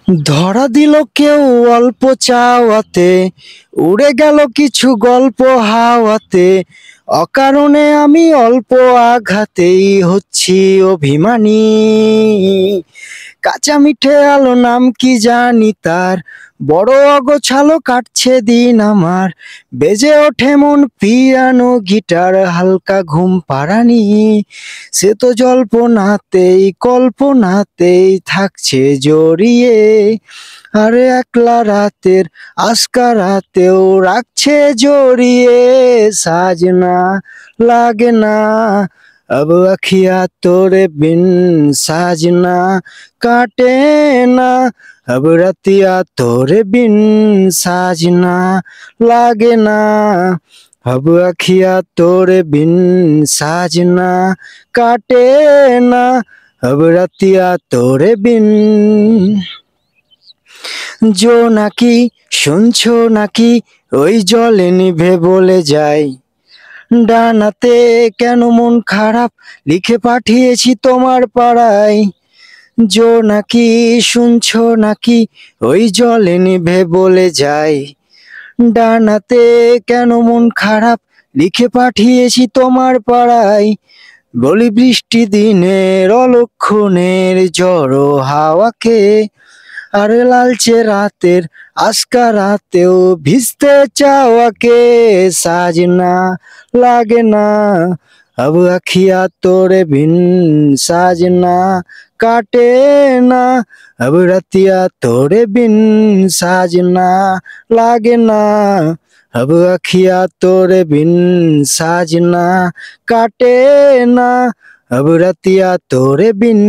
ধরা দিল কেউ অল্প চাওয়াতে, উড়ে গেল কিছু গল্প হাওয়াতে। অকারণে আমি অল্প আঘাতেই হচ্ছি অভিমানী। কাঁচা মিঠে আলো নাম কি জানি তার, বড় অগোছালো কাটছে দিন আমার। বেজে ওঠে মন পিয়ানো গিটার, হালকা ঘুম পাড়ানি। সে তো জল্পনাতেই কল্পনাতেই থাকছে জড়িয়ে। আরে একলা রাতের আস্কারাতেও রাখছে জড়িয়ে। সাজনা লাগে না अब अखियाँ तोरे बिन, साजना काटे ना अब रतिया तोरे बिन, साजना लागे ना अब अखियाँ तोरे बिन, साजना काटे ना अब रतिया तोरे बिन। জোনাকি শুনছো নাকি, ওই জলে নিভে বলে যায়। ডানাতে কেন মন খারাপ, লিখে পাঠিয়েছি তোমার পাড়ায়। জোনাকি শুনছো নাকি, ওই জলে নিভে বলে যায়। ডানাতে কেন মন খারাপ, লিখে পাঠিয়েছি তোমার পাড়ায়। বলি বৃষ্টি দিনের অলক্ষণের ঝড়ো হাওয়াকে, আরে লালচে রাতের আজকা রাতেও ভিজতে চাওয়াকে। সাজনা লাগে না अब अखिया तोरे बिन, साजना काटे ना अब रतिया तोरे बिन, साजना लागे ना अब अखिया तोरे बिन, साजना काटे ना अब रतिया तोरे बिन।